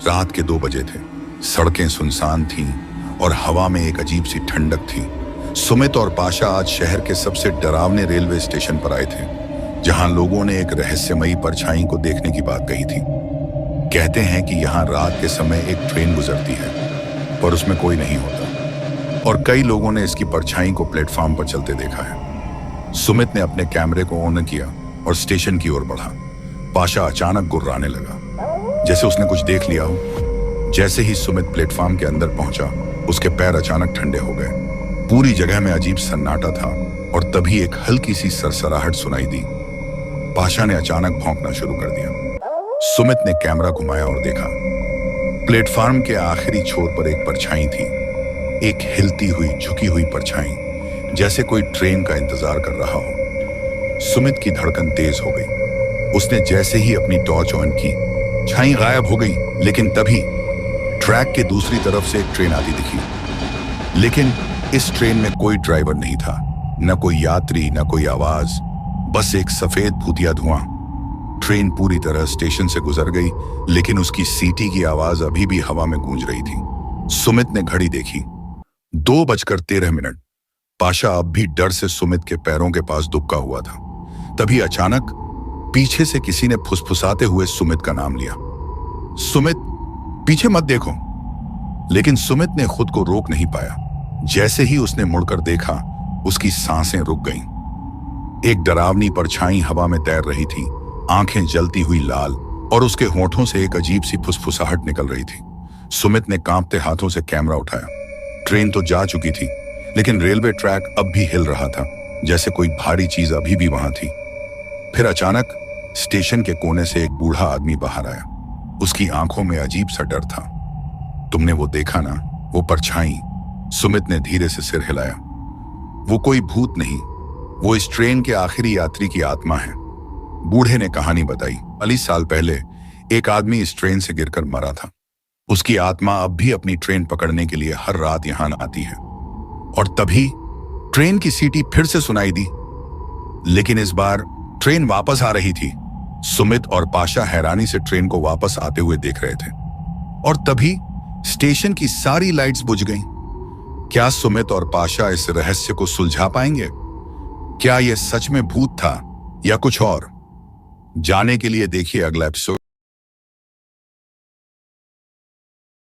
रात के 2 बजे थे। सड़कें सुनसान थीं और हवा में एक अजीब सी ठंडक थी। सुमित और पाशा आज शहर के सबसे डरावने रेलवे स्टेशन पर आए थे, जहां लोगों ने एक रहस्यमयी परछाई को देखने की बात कही थी। कहते हैं कि यहाँ रात के समय एक ट्रेन गुजरती है, पर उसमें कोई नहीं होता, और कई लोगों ने इसकी परछाई को प्लेटफॉर्म पर चलते देखा है। सुमित ने अपने कैमरे को ऑन किया और स्टेशन की ओर बढ़ा। पाशा अचानक गुर्राने लगा, जैसे उसने कुछ देख लिया हो। जैसे ही सुमित प्लेटफॉर्म के अंदर पहुंचा, उसके पैर अचानक ठंडे हो गए। पूरी जगह में अजीब सन्नाटा था और तभी एक हल्की सी सरसराहट सुनाई दी। पाशा ने अचानक भौंकना शुरू कर दिया। सुमित ने कैमरा घुमाया और देखा। प्लेटफॉर्म के आखिरी छोर पर एक परछाई थी, एक हिलती हुई, झुकी हुई परछाई, जैसे कोई ट्रेन का इंतजार कर रहा हो। सुमित की धड़कन तेज हो गई। उसने जैसे ही अपनी टॉर्च ऑन की, छाई गायब हो गई। लेकिन तभी ट्रैक के दूसरी तरफ से एक ट्रेन आती दिखी। लेकिन इस ट्रेन में कोई ड्राइवर नहीं था, न कोई यात्री, न कोई आवाज, बस एक सफेद भूतिया धुआं। ट्रेन पूरी तरह स्टेशन से गुजर गई, लेकिन उसकी सीटी की आवाज अभी भी हवा में गूंज रही थी। सुमित ने घड़ी देखी, 2:13। पाशा अब भी डर से सुमित के पैरों के पास दुबका हुआ था। तभी अचानक पीछे से किसी ने फुसफुसाते हुए सुमित का नाम लिया। सुमित, पीछे मत देखो। लेकिन सुमित ने खुद को रोक नहीं पाया। जैसे ही उसने मुड़कर देखा, उसकी सांसें रुक गईं। एक डरावनी परछाई हवा में तैर रही थी, आंखें जलती हुई लाल, और उसके होठों से एक अजीब सी फुसफुसाहट निकल रही थी। सुमित ने कांपते हाथों से कैमरा उठाया। ट्रेन तो जा चुकी थी, लेकिन रेलवे ट्रैक अब भी हिल रहा था, जैसे कोई भारी चीज अभी भी वहां थी। फिर अचानक स्टेशन के कोने से एक बूढ़ा आदमी बाहर आया। उसकी आंखों में अजीब सा डर था। तुमने वो देखा ना, वो परछाई? सुमित ने धीरे से सिर हिलाया। वो कोई भूत नहीं, वो इस ट्रेन के आखिरी यात्री की आत्मा है। बूढ़े ने कहानी बताई। 40 साल पहले एक आदमी इस ट्रेन से गिरकर मरा था। उसकी आत्मा अब भी अपनी ट्रेन पकड़ने के लिए हर रात यहां आती है। और तभी ट्रेन की सीटी फिर से सुनाई दी, लेकिन इस बार ट्रेन वापस आ रही थी। सुमित और पाशा हैरानी से ट्रेन को वापस आते हुए देख रहे थे। और तभी स्टेशन की सारी लाइट्स बुझ गईं। क्या सुमित और पाशा इस रहस्य को सुलझा पाएंगे? क्या यह सच में भूत था या कुछ और? जाने के लिए देखिए अगला एपिसोड।